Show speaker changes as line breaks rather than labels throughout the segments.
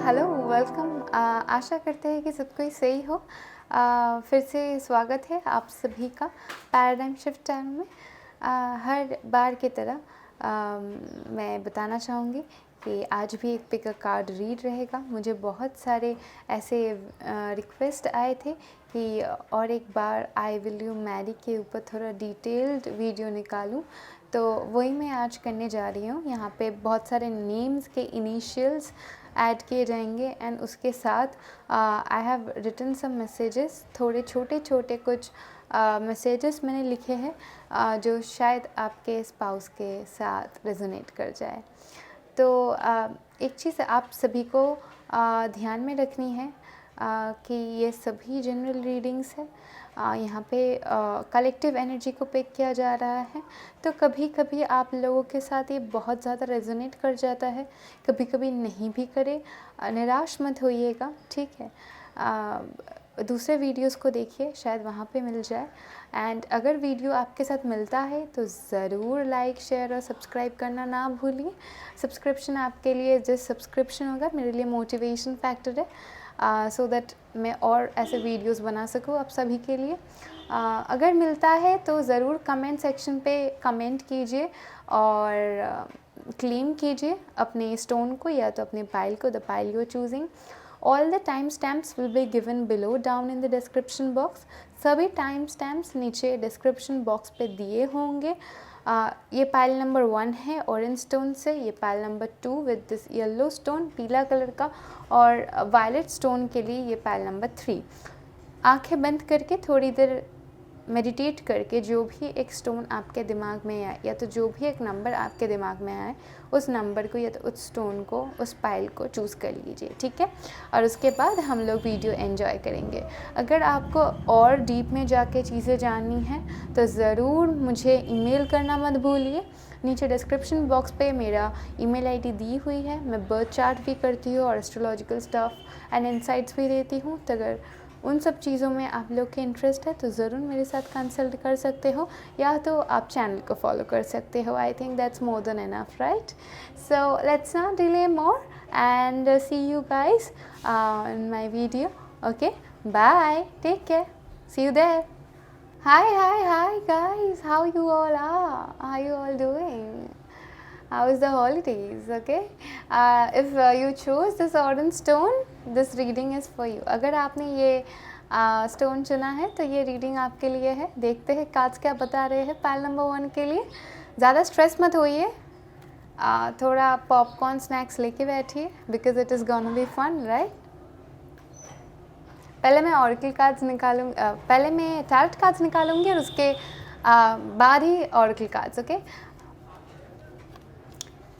Hello, welcome. आशा करते हैं कि सब कोई सही हो। फिर से स्वागत है आप सभी का पैराडाइम शिफ्ट टाइम में। हर बार की तरह मैं बताना चाहूँगी कि आज भी एक पिक अ कार्ड रीड रहेगा। मुझे बहुत सारे ऐसे रिक्वेस्ट आए थे कि और एक बार आई विल यू मैरी के ऊपर थोड़ा डिटेल्ड वीडियो निकालूं, तो वही मैं आज करने जा रही हूँ। यहाँ पे बहुत सारे नेम्स के इनिशियल्स ऐड किए जाएंगे एंड उसके साथ I have written some messages, थोड़े छोटे छोटे कुछ मैसेजेस मैंने लिखे हैं जो शायद आपके स्पाउस के साथ रेजोनेट कर जाए। तो एक चीज़ आप सभी को ध्यान में रखनी है कि ये सभी जनरल रीडिंग्स है। यहाँ पे कलेक्टिव एनर्जी को पिक किया जा रहा है, तो कभी कभी आप लोगों के साथ ये बहुत ज़्यादा रेजोनेट कर जाता है, कभी कभी नहीं भी करे। निराश मत होइएगा, ठीक है। दूसरे वीडियोस को देखिए, शायद वहाँ पे मिल जाए। एंड अगर वीडियो आपके साथ मिलता है तो ज़रूर लाइक, शेयर और सब्सक्राइब करना ना भूलिए। सब्सक्रिप्शन आपके लिए, जिस सब्सक्रिप्शन होगा मेरे लिए मोटिवेशन फैक्टर है, सो दैट मैं और ऐसे वीडियोस बना सकूँ आप सभी के लिए। अगर मिलता है तो ज़रूर कमेंट सेक्शन पे कमेंट कीजिए और क्लेम कीजिए अपने स्टोन को या तो अपने पाइल को, the pile you are choosing. All the time stamps will be given below down in the description box. सभी टाइम स्टैम्प्स नीचे डिस्क्रिप्शन बॉक्स पे दिए होंगे। ये पाइल नंबर 1 है ऑरेंज स्टोन से, ये pile number 2 with this yellow stone पीला कलर का, और वायलेट स्टोन के लिए ये पाइल नंबर 3। आंखें बंद करके थोड़ी देर मेडिटेट करके जो भी एक स्टोन आपके दिमाग में आए या तो जो भी एक नंबर आपके दिमाग में आए, उस नंबर को या तो उस स्टोन को, उस पाइल को चूज़ कर लीजिए, ठीक है। और उसके बाद हम लोग वीडियो एंजॉय करेंगे। अगर आपको और डीप में जाके चीज़ें जाननी हैं तो ज़रूर मुझे ईमेल करना मत भूलिए। नीचे डिस्क्रिप्शन बॉक्स पे मेरा ईमेल आईडी दी हुई है। मैं बर्थ चार्ट भी करती हूँ और एस्ट्रोलॉजिकल स्टफ एंड इनसाइट्स भी देती हूँ। तो अगर उन सब चीज़ों में आप लोग के इंटरेस्ट है तो ज़रूर मेरे साथ कंसल्ट कर सकते हो, या तो आप चैनल को फॉलो कर सकते हो। I think that's more than enough, right? So let's not delay more and see you guys in my video. Okay, bye, take care, see you there. Hi guys, how you all are? How you all doing? How is the holidays? Okay, if you chose this orange stone, this reading is for you. अगर आपने ये stone चुना है तो ये reading आपके लिए है। देखते हैं कार्ड्स क्या बता रहे हैं पाइल नंबर 1 के लिए। ज़्यादा स्ट्रेस मत होइए, थोड़ा पॉपकॉर्न स्नैक्स लेके बैठिए, because it is gonna be fun, right? पहले मैं ऑरेकल कार्ड्स निकालूँ, पहले मैं टैरोट कार्ड्स निकालूंगी और उसके बाद ही oracle cards. Okay,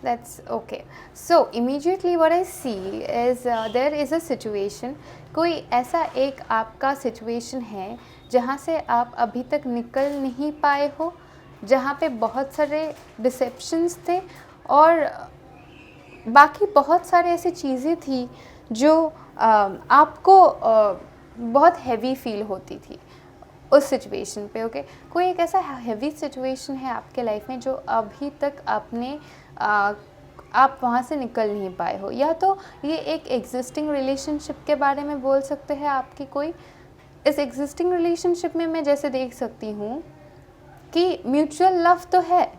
that's okay. So immediately what I see is there is a situation. कोई ऐसा एक आपका situation है जहाँ से आप अभी तक निकल नहीं पाए हो, जहाँ पे बहुत सारे डिसेप्शंस थे और बाकी बहुत सारे ऐसी चीज़ें थी जो आपको बहुत हैवी फील होती थी उस सिचुएशन पे। ओके, कोई एक ऐसा हैवी सिचुएशन है आपके लाइफ में जो अभी तक आपने आप वहाँ से निकल नहीं पाए हो, या तो ये एक एग्जिस्टिंग रिलेशनशिप के बारे में बोल सकते हैं आपकी कोई। इस एग्जिस्टिंग रिलेशनशिप में मैं जैसे देख सकती हूँ कि म्यूचुअल लव तो है,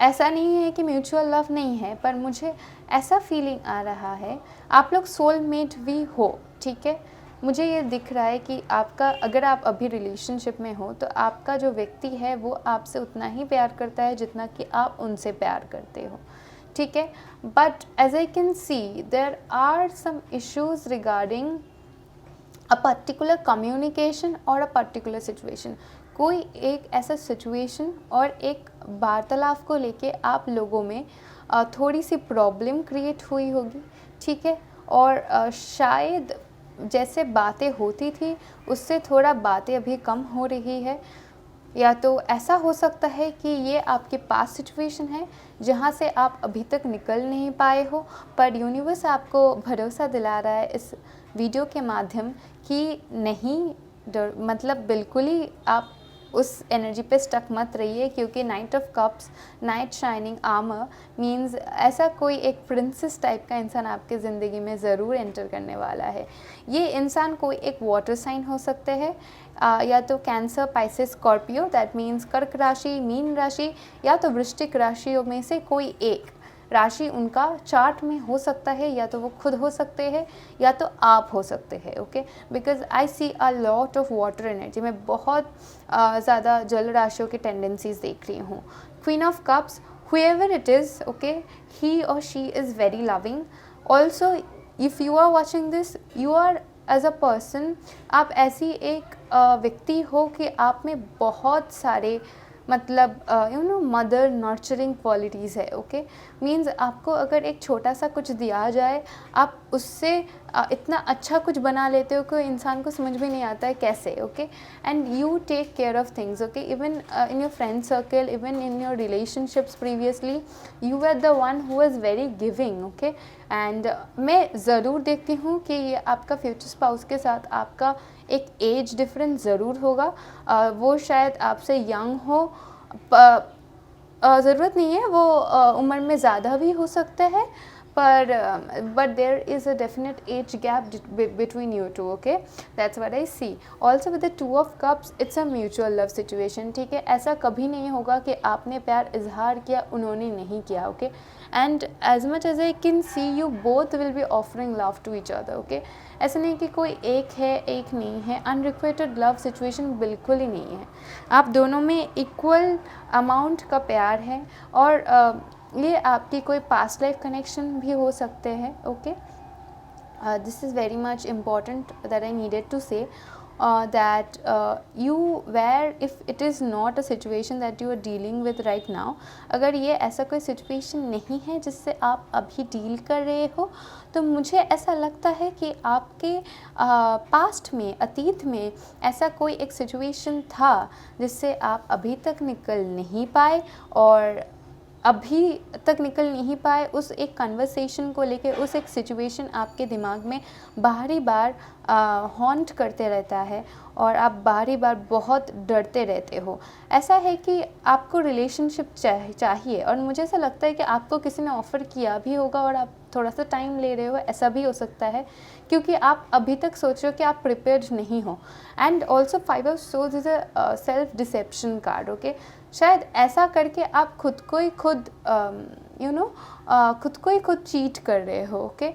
ऐसा नहीं है कि म्यूचुअल लव नहीं है, पर मुझे ऐसा फीलिंग आ रहा है आप लोग सोलमेट भी हो, ठीक है। मुझे ये दिख रहा है कि आपका, अगर आप अभी रिलेशनशिप में हो तो आपका जो व्यक्ति है वो आपसे उतना ही प्यार करता है जितना कि आप उनसे प्यार करते हो, ठीक है। But as I can see there are some issues regarding a particular communication और अ पर्टिकुलर सिचुएशन। कोई एक ऐसा सिचुएशन और एक वार्तालाप को लेके आप लोगों में थोड़ी सी प्रॉब्लम क्रिएट हुई होगी, ठीक है। और शायद जैसे बातें होती थी उससे थोड़ा बातें अभी कम हो रही है, या तो ऐसा हो सकता है कि ये आपके पास सिचुएशन है जहाँ से आप अभी तक निकल नहीं पाए हो, पर यूनिवर्स आपको भरोसा दिला रहा है इस वीडियो के माध्यम कि नहीं, मतलब बिल्कुल ही आप उस एनर्जी पे स्टक मत रहिए, क्योंकि night of cups, night shining armour means ऐसा कोई एक प्रिंसेस टाइप का इंसान आपके ज़िंदगी में ज़रूर एंटर करने वाला है। ये इंसान कोई एक वाटर साइन हो सकते हैं, या तो cancer, Pisces, Scorpio, that means कर्क राशि, मीन राशि, या तो वृश्चिक राशियों में से कोई एक राशि उनका चार्ट में हो सकता है, या तो वो खुद हो सकते हैं या तो आप हो सकते हैं। Okay, because I see a lot of water energy, मैं बहुत ज़्यादा जल राशियों की टेंडेंसीज देख रही हूँ। Queen of cups, whoever it is, okay, he or she is very loving. Also, if you are watching this, you are as a person, आप ऐसी एक व्यक्ति हो कि आप में बहुत सारे मतलब you know mother nurturing qualities है। ओके, मीन्स आपको अगर एक छोटा सा कुछ दिया जाए, आप उससे इतना अच्छा कुछ बना लेते हो कि इंसान को समझ भी नहीं आता है कैसे। Okay, and you take care of things. Okay, even in your friend circle, even in your relationships previously, you are the one who is very giving. Okay, and मैं ज़रूर देखती हूँ कि ये आपका फ्यूचर स्पाउस के साथ आपका एक एज डिफरेंस ज़रूर होगा। वो शायद आपसे यंग हो, ज़रूरत नहीं है वो उम्र में ज़्यादा भी हो सकता है, पर but there is a definite age gap between you two. Okay, that's what I see. Also with the two of cups, it's a mutual love situation. ठीक है, ऐसा कभी नहीं होगा कि आपने प्यार इजहार किया, उन्होंने नहीं किया। Okay, and as much as I can see, you both will be offering love to each other. Okay, ऐसा नहीं कि कोई एक है एक नहीं है, अनरिक्वेटेड लव सिचुएशन बिल्कुल ही नहीं है। आप दोनों में इक्वल अमाउंट का प्यार है, और ये आपकी कोई पास्ट लाइफ कनेक्शन भी हो सकते हैं। Okay, this is very much important that I needed to say, that you where if it is not a situation that you are dealing with right now, अगर ये ऐसा कोई situation नहीं है जिससे आप अभी डील कर रहे हो, तो मुझे ऐसा लगता है कि आपके पास्ट में, अतीत में ऐसा कोई एक situation था जिससे आप अभी तक निकल नहीं पाए, और अभी तक निकल नहीं पाए उस एक कन्वर्सेशन को लेके, उस एक सिचुएशन आपके दिमाग में बाहरी बार हॉन्ट करते रहता है, और आप बारी बार बहुत डरते रहते हो। ऐसा है कि आपको रिलेशनशिप चाहिए, और मुझे ऐसा लगता है कि आपको किसी ने ऑफ़र किया भी होगा और आप थोड़ा सा टाइम ले रहे हो, ऐसा भी हो सकता है, क्योंकि आप अभी तक सोच रहे हो कि आप प्रिपेयर्ड नहीं हो। And also 5 of swords is a self deception card. Okay, शायद ऐसा करके आप खुद को ही खुद खुद को ही खुद चीट कर रहे हो। ओके,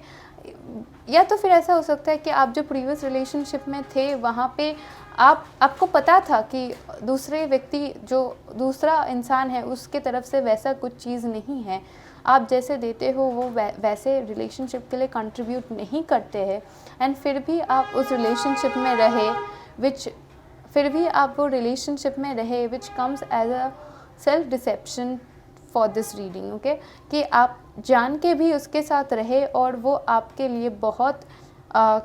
या तो फिर ऐसा हो सकता है कि आप जो प्रीवियस रिलेशनशिप में थे वहाँ पे आपको पता था कि दूसरे व्यक्ति, जो दूसरा इंसान है, उसके तरफ से वैसा कुछ चीज़ नहीं है, आप जैसे देते हो वो वैसे रिलेशनशिप के लिए कंट्रीब्यूट नहीं करते हैं, एंड फिर भी आप उस रिलेशनशिप में रहे, which comes as a self deception for this reading. Okay, कि आप जान के भी उसके साथ रहे और वो आपके लिए बहुत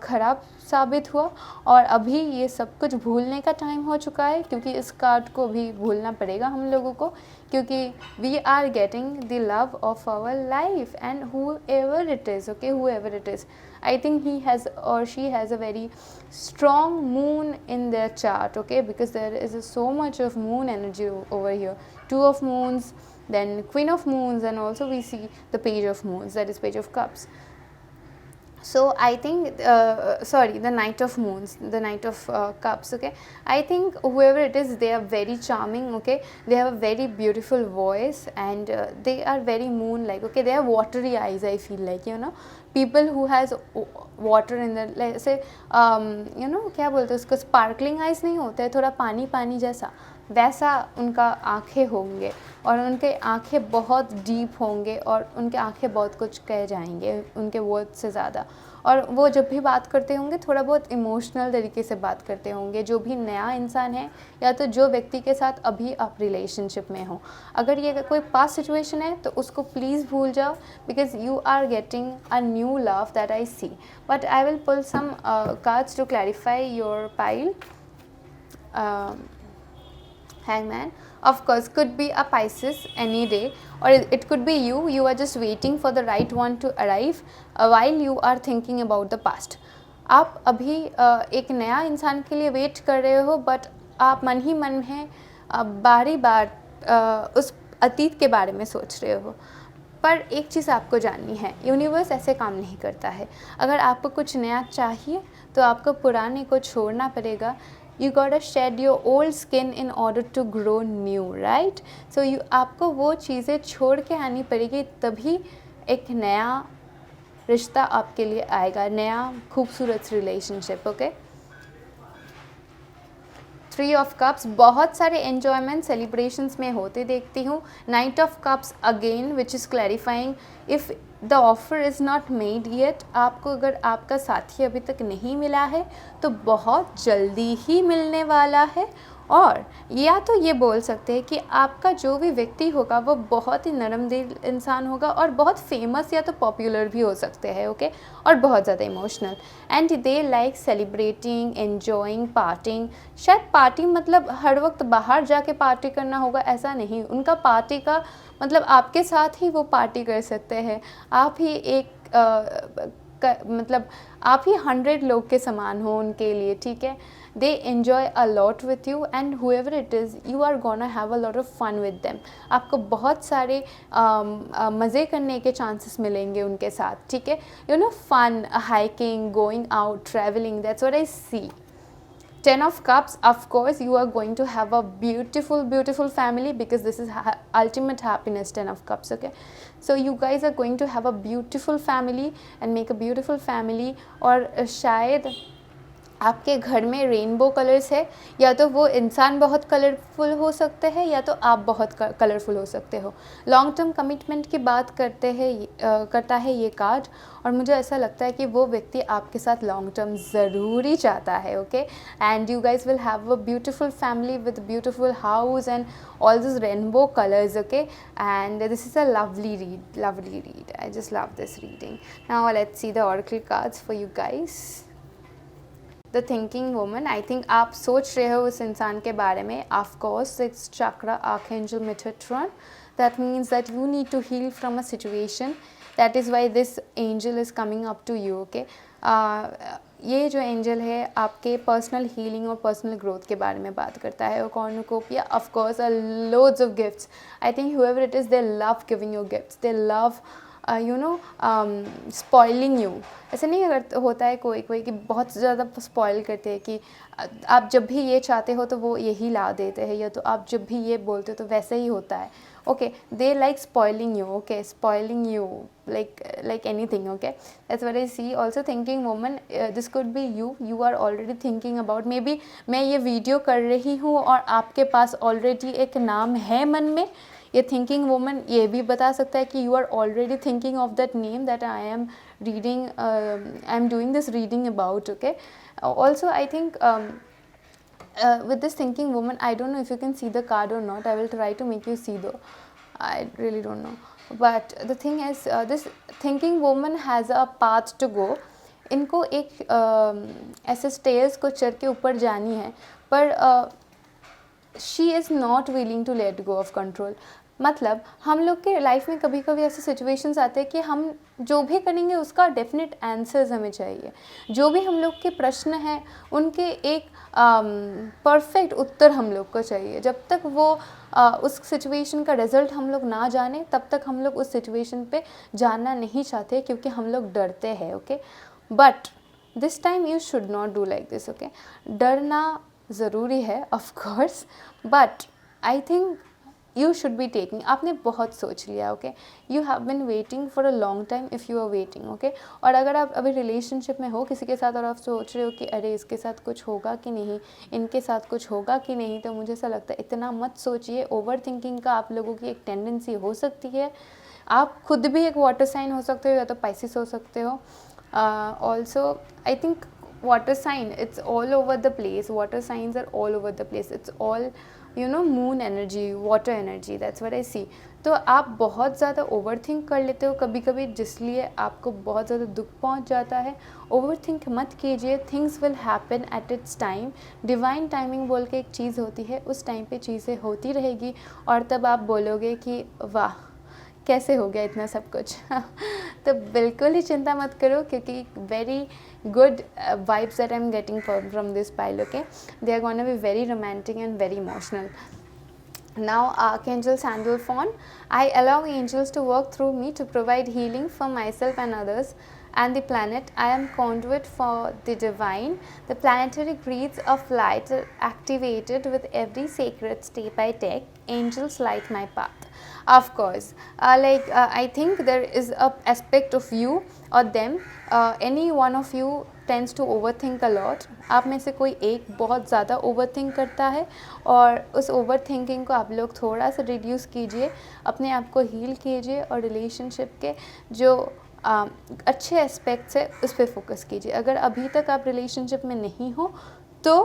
ख़राब साबित हुआ, और अभी ये सब कुछ भूलने का टाइम हो चुका है, क्योंकि इस कार्ड को भी भूलना पड़ेगा हम लोगों को, क्योंकि we are getting the love of our life, and whoever it is, okay, whoever it is, I think he has or she has a very strong moon in their chart. Okay, because there is so much of moon energy over here, 2 of moons, then Queen of Moons, and also we see the Page of Moons, that is Page of Cups. So I think the Knight of Moons, the Knight of Cups. Okay, I think whoever it is, they are very charming. Okay, they have a very beautiful voice, and they are very moon like. Okay, they have watery eyes, I feel like, people who has water in their, like say क्या बोलते हैं उसको, sparkling eyes नहीं होता है, थोड़ा पानी पानी जैसा, वैसा उनका आँखें होंगे, और उनके आँखें बहुत डीप होंगे, और उनके आँखें बहुत कुछ कह जाएंगे उनके वर्ड से ज़्यादा, और वो जब भी बात करते होंगे थोड़ा बहुत इमोशनल तरीके से बात करते होंगे, जो भी नया इंसान है या तो जो व्यक्ति के साथ अभी आप रिलेशनशिप में हो। अगर ये कोई पास्ट सिचुएशन है तो उसको प्लीज़ भूल जाओ, because you are getting a new love that I see, but I will pull some cards to clarify your pile. Hangman, of course, could be a Pisces any day, or it could be you are just waiting for the right one to arrive while you are thinking about the past. आप अभी एक नया इंसान के लिए wait कर रहे हो, बट आप मन ही मन में बारी बार उस अतीत के बारे में सोच रहे हो। पर एक चीज़ आपको जाननी है, यूनिवर्स ऐसे काम नहीं करता है। अगर आपको कुछ नया चाहिए तो आपको पुराने को छोड़ना पड़ेगा। You got shed your old skin in order to grow new, right? So आपको वो चीज़ें छोड़ के आनी पड़ेगी, तभी एक नया रिश्ता आपके लिए आएगा, नया खूबसूरत रिलेशनशिप। ओके, 3 ऑफ कप्स, बहुत सारे एन्जॉयमेंट सेलिब्रेशंस में होते देखती हूँ। Night of cups again which is clarifying if the offer is not made yet. आपको अगर आपका साथी अभी तक नहीं मिला है तो बहुत जल्दी ही मिलने वाला है। और या तो ये बोल सकते हैं कि आपका जो भी व्यक्ति होगा वो बहुत ही नरम दिल इंसान होगा और बहुत फेमस या तो पॉपुलर भी हो सकते हैं, ओके, और बहुत ज़्यादा emotional. And they like celebrating, enjoying, partying. शायद पार्टी मतलब हर वक्त बाहर जाके पार्टी करना होगा, ऐसा नहीं। उनका पार्टी का मतलब आपके साथ ही वो पार्टी कर सकते हैं। आप ही एक मतलब आप ही 100 लोग के समान हो उनके लिए, ठीक है। They enjoy a lot with you and whoever it is, you are gonna have a lot of fun with them. आपको बहुत सारे मज़े करने के चांसेस मिलेंगे उनके साथ, ठीक है। You know, fun, hiking, going out, traveling, that's what I see. 10 of cups, of course you are going to have a beautiful family because this is ultimate happiness. 10 of cups, okay, so you guys are going to have a beautiful family and make a beautiful family. और शायद आपके घर में rainbow colours है, या तो वो इंसान बहुत कलरफुल हो सकते हैं या तो आप बहुत कलरफुल हो सकते हो। लॉन्ग टर्म कमिटमेंट की बात करता है ये कार्ड, और मुझे ऐसा लगता है कि वो व्यक्ति आपके साथ लॉन्ग टर्म ज़रूर ही चाहता है, okay. And you guys will have a beautiful family with beautiful house and all these rainbow colors, okay, and this is a lovely read. I just love this reading. Now let's see the oracle cards for you guys. The thinking woman, I think आप सोच रहे हो उस इंसान के बारे में। Of course it's chakra archangel Metatron. That means that you need to heal from a situation, that is why this angel is coming up to you, okay. ये जो एंजल है आपके पर्सनल हीलिंग और पर्सनल ग्रोथ के बारे में बात करता है। और cornucopia, of course loads of gifts. I think whoever it is, they love giving you gifts, they love spoiling you. ऐसे नहीं अगर होता है कोई कि बहुत ज़्यादा स्पॉइल करते हैं कि आप जब भी ये चाहते हो तो वो यही ला देते हैं, या तो आप जब भी ये बोलते हो तो वैसे ही होता है, okay. They like spoiling you, okay, spoiling you like anything, okay, that's what I see. Also thinking woman, this could be you are already thinking about, maybe मैं ये वीडियो कर रही हूँ और आपके पास ऑलरेडी एक नाम है मन में। ये थिंकिंग वुमन ये भी बता सकता है कि you are already thinking of that name that I am reading, I am doing this reading about, okay. Also I think with this thinking woman, I don't know if you can see the card or not. I will try to make you see though. I really don't know. But the thing is, this thinking woman has a path to go. इनको एक ऐसे stairs को चढ़ के ऊपर जानी है, पर she is not willing to let go of control. मतलब हम लोग के लाइफ में कभी कभी ऐसे सिचुएशंस आते हैं कि हम जो भी करेंगे उसका डेफिनेट आंसर्स हमें चाहिए। जो भी हम लोग के प्रश्न हैं उनके एक परफेक्ट उत्तर हम लोग को चाहिए। जब तक वो उस सिचुएशन का रिजल्ट हम लोग ना जाने तब तक हम लोग उस सिचुएशन पे जाना नहीं चाहते, क्योंकि हम लोग डरते हैं, okay. But this time you should not do like this, okay. डरना ज़रूरी है of course, but I think you should be taking. आपने बहुत सोच लिया, okay. You have been waiting for a long time if you are waiting, okay. और अगर आप अभी रिलेशनशिप में हो किसी के साथ और आप सोच रहे हो कि अरे इसके साथ कुछ होगा कि नहीं, इनके साथ कुछ होगा कि नहीं, तो मुझे ऐसा लगता है इतना मत सोचिए। ओवर थिंकिंग का आप लोगों की एक टेंडेंसी हो सकती है। आप खुद भी एक वाटर साइन हो सकते हो या तो पाइसिस हो सकते हो। Also I think water sign, it's all over the place. Water signs are all over the place. It's all moon energy, water energy, that's what I see. तो आप बहुत ज़्यादा ओवर थिंक कर लेते हो कभी कभी, जिसलिए आपको बहुत ज़्यादा दुख पहुंच जाता है। ओवर थिंक मत कीजिए, things will happen at its time. Divine timing बोल के एक चीज़ होती है, उस टाइम पे चीज़ें होती रहेगी और तब आप बोलोगे कि वाह कैसे हो गया इतना सब कुछ। तो बिल्कुल ही चिंता मत करो, क्योंकि very good vibes that I'm getting from this pile, okay? They are going to be very romantic and very emotional. Now, Archangel Sandalphon, I allow angels to work through me to provide healing for myself and others and the planet. I am conduit for the divine. The planetary grids of light are activated with every sacred step I take. Angels light my path. Of course, I think there is a aspect of you or them, any one of you tends to over think a lot. आप में से कोई एक बहुत ज़्यादा over think करता है और उस ओवर थिंकिंग को आप लोग थोड़ा सा रिड्यूस कीजिए, अपने आप को हील कीजिए और रिलेशनशिप के जो अच्छे एस्पेक्ट्स है उस पर फोकस कीजिए. अगर अभी तक आप रिलेशनशिप में नहीं हो तो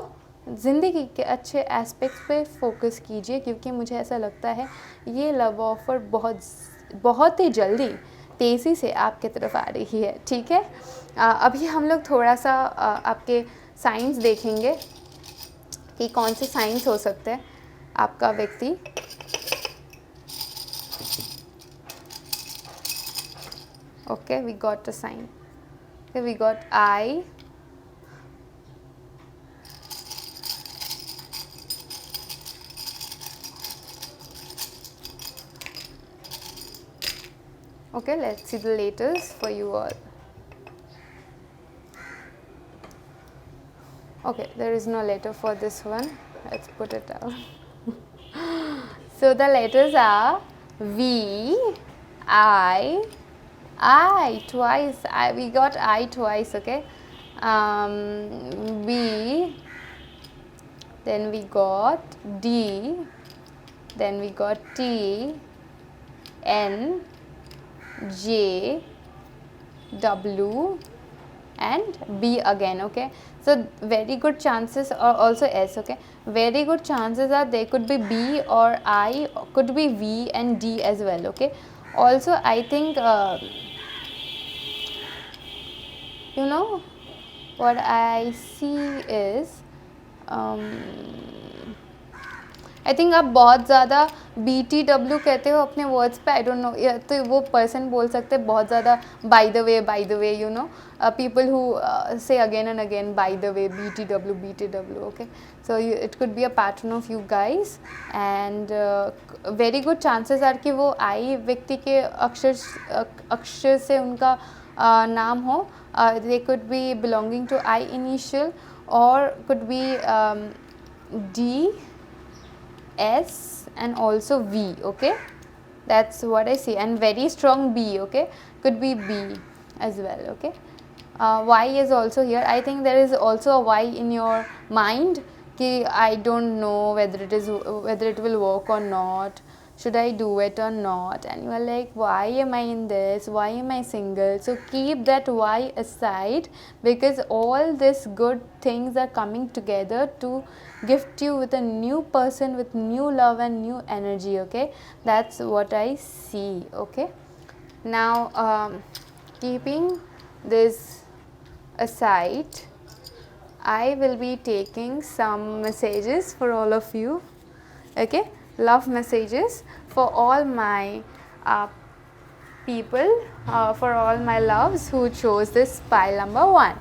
ज़िंदगी के अच्छे एस्पेक्ट्स पे फोकस कीजिए, क्योंकि मुझे ऐसा लगता है ये लव ऑफ़र बहुत ही जल्दी तेज़ी से आपके तरफ आ रही है. ठीक है, अभी हम लोग थोड़ा सा आपके साइंस देखेंगे कि कौन से साइंस हो सकते हैं आपका व्यक्ति. Okay, we got a sign. We got I. Okay, let's see the letters for you all. Okay, there is no letter for this one. Let's put it down. So the letters are V, I twice. We got I twice. Okay, B. Then we got D. Then we got T, N, J, W and B again. Okay, so very good chances, or also S. Okay, very good chances are there could be B or I, could be V and D as well. Okay, also I think you know what I see is I think आप बहुत ज़्यादा BTW कहते हो अपने words पे. I don't know, तो वो person बोल सकते हैं बहुत ज़्यादा by the way, you know, people who say again and again by the way, BTW. Okay, so it could be a pattern of you guys and very good chances are कि वो आई व्यक्ति के अक्षर से उनका नाम हो. They could be belonging to I initial और could be D, S and also V. Okay, that's what I see, and very strong B. Okay, could be B as well. Okay, Y is also here. I think there is also a Y in your mind ki I don't know whether it will work or not, should I do it or not, and you are like, why am I in this, why am I single? So keep that why aside, because all these good things are coming together to gift you with a new person with new love and new energy. Okay, that's what I see. Okay, now keeping this aside, I will be taking some messages for all of you. Okay, love messages for all my people, for all my loves who chose this pile number 1.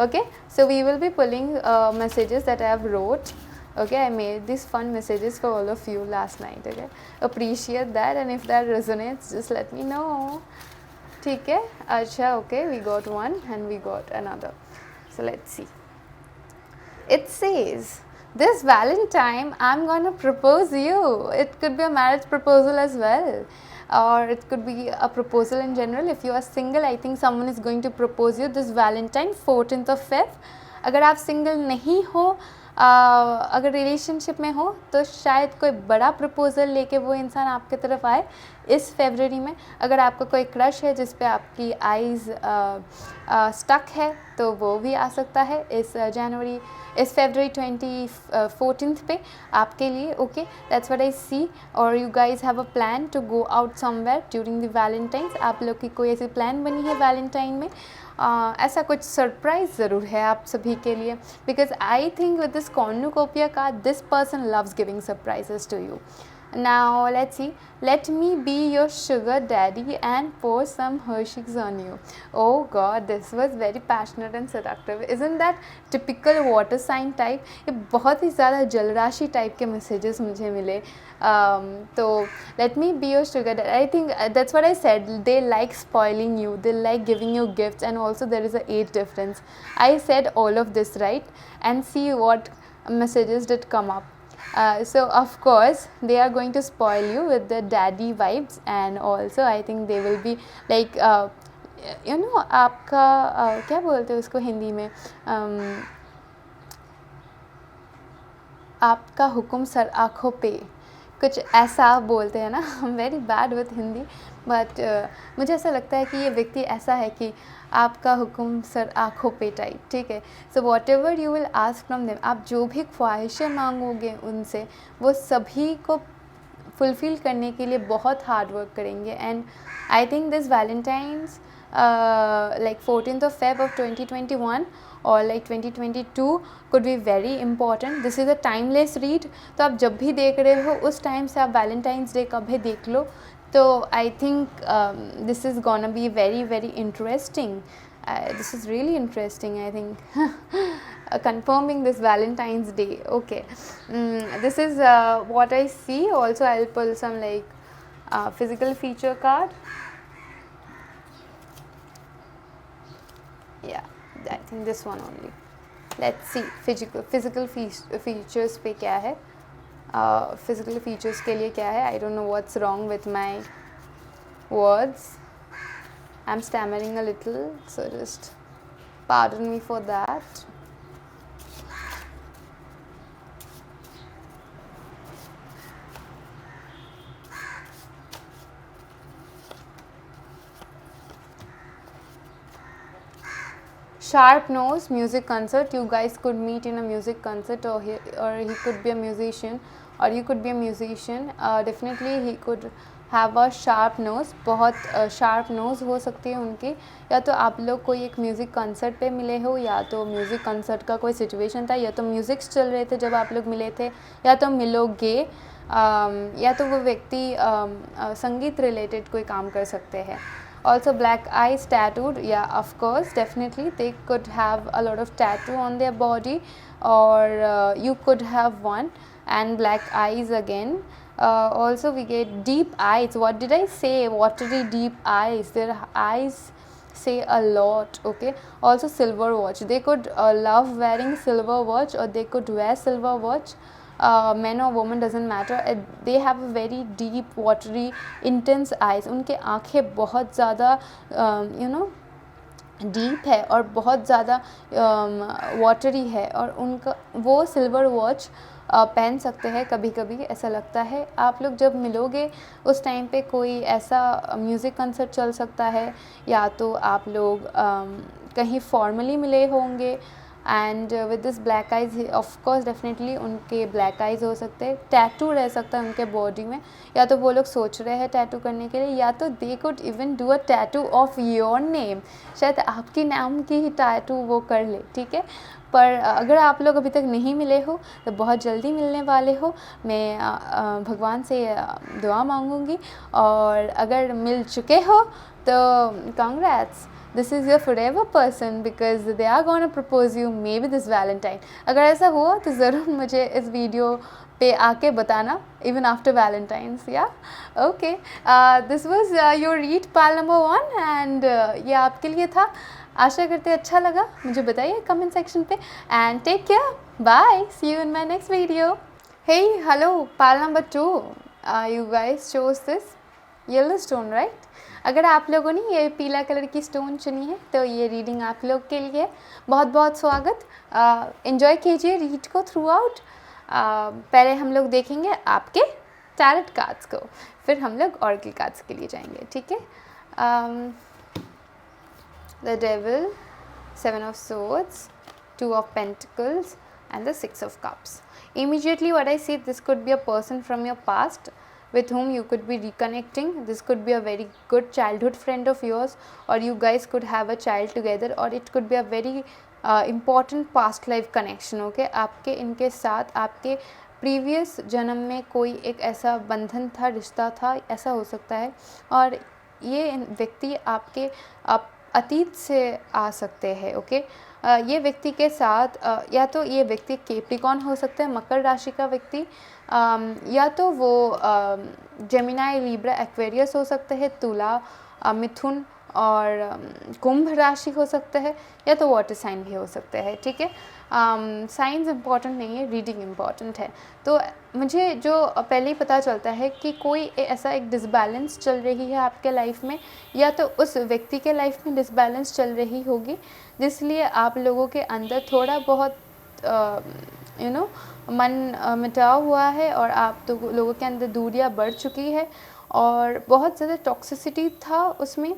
Okay, so we will be pulling messages that I have wrote. Okay, I made these fun messages for all of you last night. Okay, appreciate that, and if that resonates, just let me know. ठीक है, अच्छा, okay, we got one and we got another. So let's see. It says, this Valentine, I'm gonna propose you. It could be a marriage proposal as well, or it could be a proposal in general. If you are single, I think someone is going to propose you this Valentine, 14th of Feb. अगर आप single नहीं हो, अगर relationship में हो, तो शायद कोई बड़ा प्रपोज़ल लेके वो इंसान आपके तरफ आए इस फरवरी में. अगर आपका कोई क्रश है जिस पे आपकी आइज़ स्टक है, तो वो भी आ सकता है इस फरवरी 14th पे आपके लिए. Okay, that's what I see. और you guys have a plan to go out somewhere during the Valentine's. आप लोग की कोई ऐसी प्लान बनी है वैलेंटाइन में. ऐसा कुछ सरप्राइज़ ज़रूर है आप सभी के लिए, because I think with this cornucopia card, this person loves giving surprises to you. Now let's see. Let me be your sugar daddy and pour some Hershey's on you. Oh God, this was very passionate and seductive. Isn't that typical water sign type? ये बहुत ही ज़्यादा जलराशि type के messages मुझे मिले. तो let me be your sugar daddy. I think that's what I said. They like spoiling you. They like giving you gifts, and also there is a age difference. I said all of this right, and see what messages did come up. So of course they are going to spoil you with the daddy vibes, and also I think they will be like you know आपका क्या बोलते हैं उसको हिंदी में, आपका हुक्म sir आँखों पे, कुछ ऐसा बोलते हैं ना. I am very bad with Hindi, but मुझे ऐसा लगता है कि ये व्यक्ति ऐसा है कि आपका हुक्म सर आँखों पे टाइप. ठीक है. So what ever you will ask from them, आप जो भी ख्वाहिशें मांगोगे उनसे, वो सभी को फुलफ़िल करने के लिए बहुत हार्ड वर्क करेंगे. And I think this Valentine's like 14th of Feb of 2021 or like 2022 could be very important. This is a timeless read. तो आप जब भी देख रहे हो उस टाइम से आप वैलेंटाइंस डे कभी देख लो. तो I think this is gonna be very very interesting. This is really interesting, I think. Confirming this Valentine's Day. Okay. This is what I see. Also I'll pull some like physical feature card. Yeah, I think this one only. Let's see physical features पे क्या है. Physical features के लिए क्या है. I don't know what's wrong with my words. I'm stammering a little, so just pardon me for that. Sharp nose, music concert. You guys could meet in a music concert, or he could be a musician, or you could be a musician. Definitely he could have a sharp nose. बहुत sharp nose हो सकती है उनकी. या तो आप लोग कोई एक म्यूज़िक कंसर्ट पे मिले हो, या तो म्यूज़िक कंसर्ट का कोई सिचुएशन था, या तो म्यूज़िक्स चल रहे थे जब आप लोग मिले थे, या तो मिलोगे, या तो वो व्यक्ति संगीत रिलेटेड कोई काम कर सकते हैं. Also black eyes, tattooed. Yeah, of course, definitely they could have a lot of tattoo on their body, or you could have one. And black eyes again. Also we get deep eyes. What did I say? Watery deep eyes. Their eyes say a lot. Okay. Also silver watch. They could love wearing silver watch, or they could wear silver watch. Men or woman doesn't matter. They have a very deep, watery, intense eyes. उनके आँखें बहुत ज़्यादा you know deep है और बहुत ज़्यादा watery है, और उनका वो सिल्वर वॉच पहन सकते हैं कभी कभी. ऐसा लगता है आप लोग जब मिलोगे उस टाइम पे कोई ऐसा म्यूज़िक कंसर्ट चल सकता है, या तो आप लोग कहीं फॉर्मली मिले होंगे. And with this black eyes, of course definitely उनके ब्लैक आइज हो सकते हैं. टैटू रह सकता है उनके बॉडी में, या तो वो लोग सोच रहे हैं टैटू करने के लिए, या तो they could even do a tattoo of your name. शायद आपकी नाम की ही टैटू वो कर ले. ठीक है. पर अगर आप लोग अभी तक नहीं मिले हो तो बहुत जल्दी मिलने वाले हो. मैं भगवान से दुआ मांगूंगी, और अगर मिल चुके हो तो congrats. This is your forever person, because they are gonna propose you maybe this Valentine. अगर ऐसा हुआ तो ज़रूर मुझे इस वीडियो पे आके बताना, even after Valentine's. Yeah, okay. This was your read pile number 1, and ये आपके लिए था. आशा करते अच्छा लगा. मुझे बताइए कमेंट सेक्शन पे, and take care. Bye. See you in my next video. Hey, hello, pile number 2. You guys chose this yellow stone, right? अगर आप लोगों ने ये पीला कलर की स्टोन चुनी है तो ये रीडिंग आप लोग के लिए बहुत बहुत स्वागत. एंजॉय कीजिए रीड को थ्रू आउट. पहले हम लोग देखेंगे आपके टैरेट कार्ड्स को, फिर हम लोग ऑरेकल कार्ड्स के लिए जाएंगे. ठीक है. The devil, 7 of swords, 2 of pentacles, and the 6 of cups. Immediately what I see, this could be a person from your past with whom you could be reconnecting. This could be a very good childhood friend of yours, or you guys could have a child together, or it could be a very important past life connection. Okay, आपके इनके साथ आपके previous जन्म में कोई एक ऐसा बंधन था, रिश्ता था, ऐसा हो सकता है। और ये व्यक्ति आपके अतीत से आ सकते हैं, ओके। ये व्यक्ति के साथ या तो ये व्यक्ति कैप्रिकॉर्न हो सकता है, मकर राशि का व्यक्ति, या तो वो जेमिनाई, लिब्रा, एक्वेरियस हो सकते हैं, तुला, मिथुन और कुंभ राशि हो सकता है, या तो वाटर साइन भी हो सकते हैं, ठीक है। साइंस इम्पॉर्टेंट नहीं है, रीडिंग इम्पॉर्टेंट है। तो मुझे जो पहले ही पता चलता है कि कोई ऐसा एक डिसबैलेंस चल रही है आपके लाइफ में, या तो उस व्यक्ति के लाइफ में डिसबैलेंस चल रही होगी, जिसलिए आप लोगों के अंदर थोड़ा बहुत मन मिटाव हुआ है और आप तो लोगों के अंदर दूरियां बढ़ चुकी है और बहुत ज़्यादा टॉक्सिसिटी था उसमें।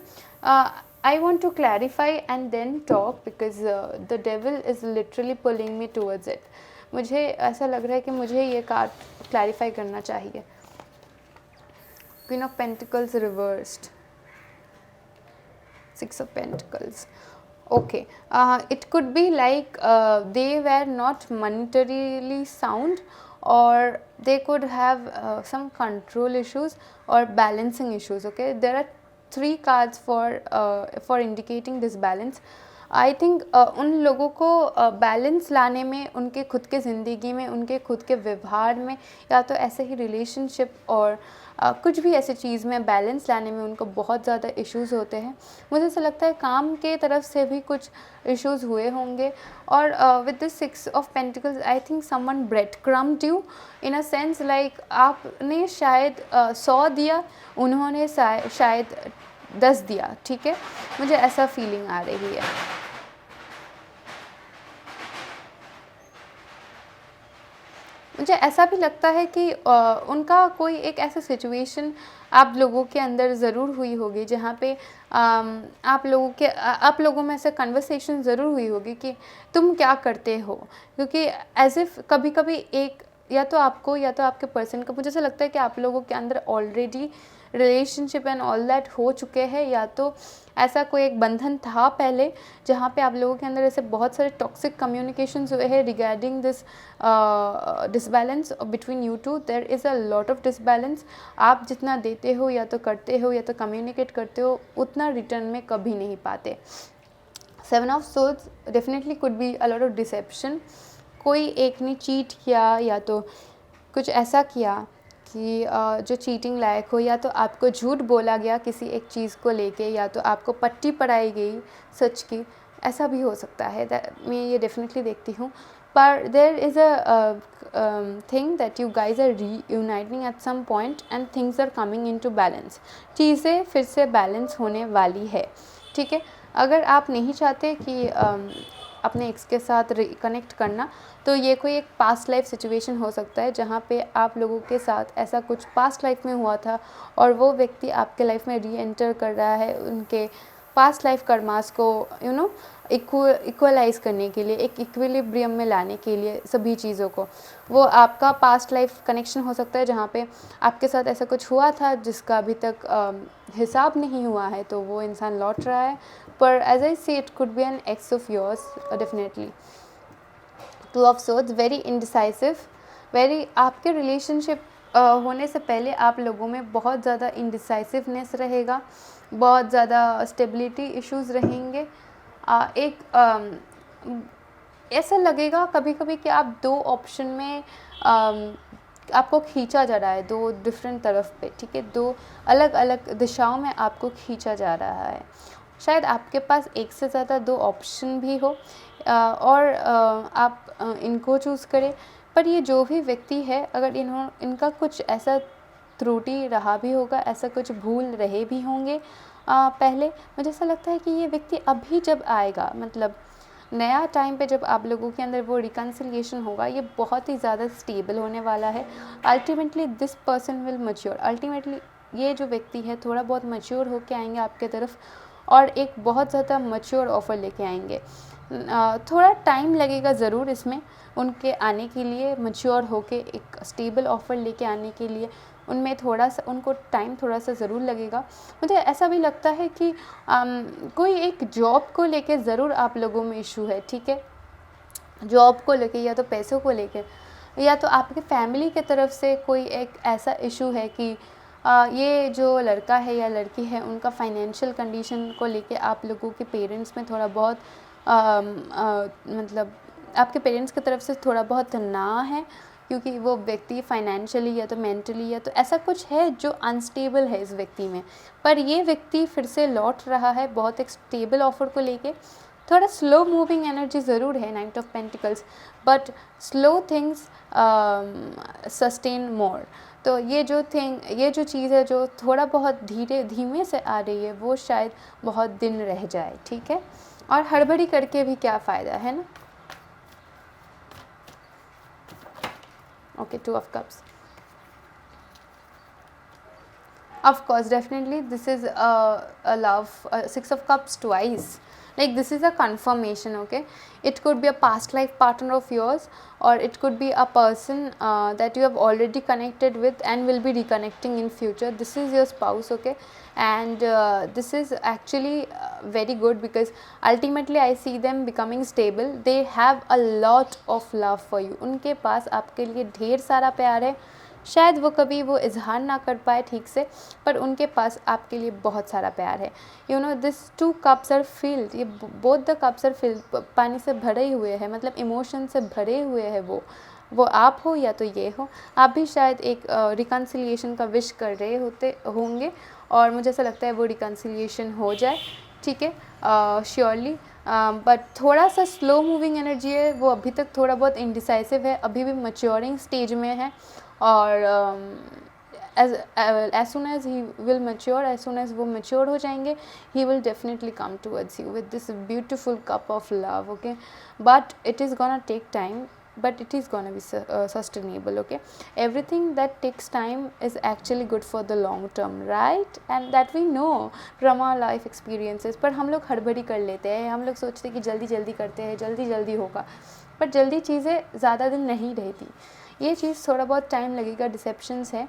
I want to clarify and then talk because the devil is literally pulling me towards it. मुझे ऐसा लग रहा है कि मुझे ये कार्ड क्लैरिफाई करना चाहिए। Queen of Pentacles reversed, Six of Pentacles. Okay, it could be like they were not monetarily sound, or they could have some control issues or balancing issues. Okay, there are 3 cards for indicating this balance. I think उन लोगों को balance लाने में, उनके खुद के ज़िंदगी में, उनके खुद के व्यवहार में, या तो ऐसे ही रिलेशनशिप और कुछ भी ऐसी चीज़ में बैलेंस लाने में उनको बहुत ज़्यादा इश्यूज़ होते हैं। मुझे ऐसा लगता है काम के तरफ से भी कुछ इश्यूज़ हुए होंगे। और with this 6 of pentacles I think someone breadcrumbed you in a sense, like आपने शायद 100 दिया, उन्होंने शायद 10 दिया, ठीक है। मुझे ऐसा फीलिंग आ रही है। मुझे ऐसा भी लगता है कि उनका कोई एक ऐसा सिचुएशन आप लोगों के अंदर ज़रूर हुई होगी जहाँ पे आप लोगों में ऐसा कन्वर्सेशन ज़रूर हुई होगी कि तुम क्या करते हो, क्योंकि एज इफ़ कभी कभी एक या तो आपको या तो आपके पर्सन को, मुझे ऐसा लगता है कि आप लोगों के अंदर already relationship and all that हो चुके हैं, या तो ऐसा कोई एक बंधन था पहले जहाँ पे आप लोगों के अंदर ऐसे बहुत सारे टॉक्सिक कम्युनिकेशंस हुए हैं regarding this disbalance between you two. There is a lot of disbalance. आप जितना देते हो या तो करते हो या तो कम्युनिकेट करते हो, उतना रिटर्न में कभी नहीं पाते। 7 of swords definitely could be a lot of deception. कोई एक ने चीट किया या तो कुछ ऐसा किया कि जो चीटिंग लायक हो, या तो आपको झूठ बोला गया किसी एक चीज़ को लेके, या तो आपको पट्टी पढ़ाई गई सच की, ऐसा भी हो सकता है। मैं ये डेफिनेटली देखती हूँ। पर there is a thing that you guys are reuniting at some point and things are coming into balance. चीज़ें फिर से बैलेंस होने वाली है, ठीक है। अगर आप नहीं चाहते कि अपने एक्स के साथ रिकनेक्ट करना, तो ये कोई एक पास्ट लाइफ सिचुएशन हो सकता है जहाँ पे आप लोगों के साथ ऐसा कुछ पास्ट लाइफ में हुआ था और वो व्यक्ति आपके लाइफ में री एंटर कर रहा है उनके पास्ट लाइफ कर्मास को इक्वलाइज करने के लिए, एक इक्विलिब्रियम में लाने के लिए सभी चीज़ों को। वो आपका पास्ट लाइफ कनेक्शन हो सकता है जहाँ पे आपके साथ ऐसा कुछ हुआ था जिसका अभी तक हिसाब नहीं हुआ है, तो वो इंसान लौट रहा है। पर as I see it could be an ex of yours definitely. 2 of swords, very indecisive, very आपके रिलेशनशिप होने से पहले आप लोगों में बहुत ज़्यादा इनडिसाइसिवनेस रहेगा, बहुत ज़्यादा स्टेबिलिटी इश्यूज़ रहेंगे। ऐसा लगेगा कभी कभी कि आप 2 ऑप्शन में आपको खींचा जा रहा है, 2 डिफरेंट तरफ पे, ठीक है, 2 अलग अलग दिशाओं में आपको खींचा जा रहा है। शायद आपके पास एक से ज़्यादा 2 ऑप्शन भी हो और आप इनको चूज़ करें। पर ये जो भी व्यक्ति है, अगर इनका कुछ ऐसा त्रुटि रहा भी होगा, ऐसा कुछ भूल रहे भी होंगे पहले, मुझे ऐसा लगता है कि ये व्यक्ति अभी जब आएगा, मतलब नया टाइम पे जब आप लोगों के अंदर वो रिकन्सिलिएशन होगा, ये बहुत ही ज़्यादा स्टेबल होने वाला है। Ultimately this person will mature. Ultimately ये जो व्यक्ति है थोड़ा बहुत मैच्योर होके आएंगे आपके तरफ और एक बहुत ज़्यादा मैच्योर ऑफ़र लेके आएंगे। थोड़ा टाइम लगेगा ज़रूर इसमें उनके आने के लिए, मैच्योर होके एक स्टेबल ऑफ़र लेके आने के लिए उनमें थोड़ा सा उनको टाइम थोड़ा सा ज़रूर लगेगा। मुझे ऐसा भी लगता है कि कोई एक जॉब को लेके ज़रूर आप लोगों में इशू है, ठीक है, जॉब को लेके या तो पैसों को लेके, या तो आपके फैमिली की तरफ से कोई एक ऐसा इशू है कि ये जो लड़का है या लड़की है उनका फाइनेंशियल कंडीशन को लेके आप लोगों के पेरेंट्स में थोड़ा बहुत मतलब आपके पेरेंट्स की तरफ से थोड़ा बहुत ना है, क्योंकि वो व्यक्ति फाइनेंशियली या तो मेंटली या तो ऐसा कुछ है जो अनस्टेबल है इस व्यक्ति में। पर ये व्यक्ति फिर से लौट रहा है बहुत एक स्टेबल ऑफर को लेके। थोड़ा स्लो मूविंग एनर्जी ज़रूर है knight of pentacles, but slow things sustain more. तो ये जो चीज़ है जो थोड़ा बहुत धीमे से आ रही है वो शायद बहुत दिन रह जाए, ठीक है। और हड़बड़ी करके भी क्या फ़ायदा है ना। Okay, 2 of cups. Of course, definitely this is a love, 6 of cups twice. Like this is a confirmation, okay. It could be a past life partner of yours, or it could be a person that you have already connected with and will be reconnecting in future. This is your spouse, okay. And this is actually very good because ultimately I see them becoming stable. They have a lot of love for you. उनके पास आपके लिए ढेर सारा प्यार है। शायद वो कभी वो इजहार ना कर पाए ठीक से, पर उनके पास आपके लिए बहुत सारा प्यार है। You know this 2 cups are filled, ये both the cups are filled, पानी से भरे हुए हैं, मतलब इमोशन से भरे हुए हैं। वो आप हो या तो ये हो। आप भी शायद एक रिकन्सिलिएशन का विश कर रहे होंगे, और मुझे ऐसा लगता है वो रिकन्सिलिएशन हो जाए, ठीक है, श्योरली। बट थोड़ा सा स्लो मूविंग एनर्जी है, वो अभी तक थोड़ा बहुत इनडिसाइसिव है, अभी भी मच्योरिंग स्टेज में है। और as soon as he will mature, as soon as वो mature हो जाएंगे, he will definitely come towards you with this beautiful cup of love, okay. But it is gonna take time, but it is gonna be sustainable, okay. Everything that takes time is actually good for the long term, right? And that we know from our life experiences. पर हम लोग हड़बड़ी कर लेते हैं, हम लोग सोचते हैं कि जल्दी जल्दी करते हैं, जल्दी जल्दी होगा, पर जल्दी चीज़ें ज़्यादा दिन नहीं रहती। ये चीज़ थोड़ा बहुत टाइम लगेगा। डिसेप्शंस है,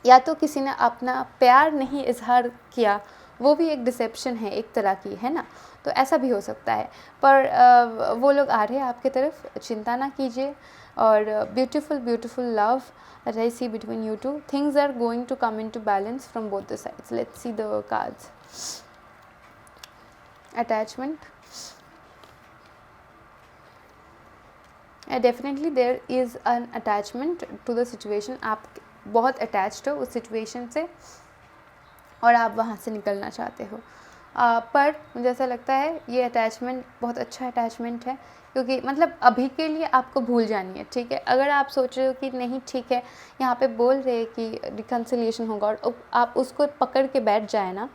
या तो किसी ने अपना प्यार नहीं इजहार किया, वो भी एक डिसेप्शन है एक तरह की, है ना। तो ऐसा भी हो सकता है, पर वो लोग आ रहे हैं आपके तरफ, चिंता ना कीजिए। और beautiful love that I see between you two. Things are going to come into balance from both the sides. Let's see the cards. Attachment. Definitely there is an attachment to the situation. आप बहुत attached हो उस situation से और आप वहाँ से निकलना चाहते हो, पर मुझे ऐसा लगता है ये अटैचमेंट बहुत अच्छा अटैचमेंट है, क्योंकि मतलब अभी के लिए आपको भूल जानी है, ठीक है। अगर आप सोच रहे हो कि नहीं ठीक है, यहाँ पे बोल रहे हैं कि रिकन्सिलिएशन होगा, और आप उसको पकड़ के बैठ जाए ना,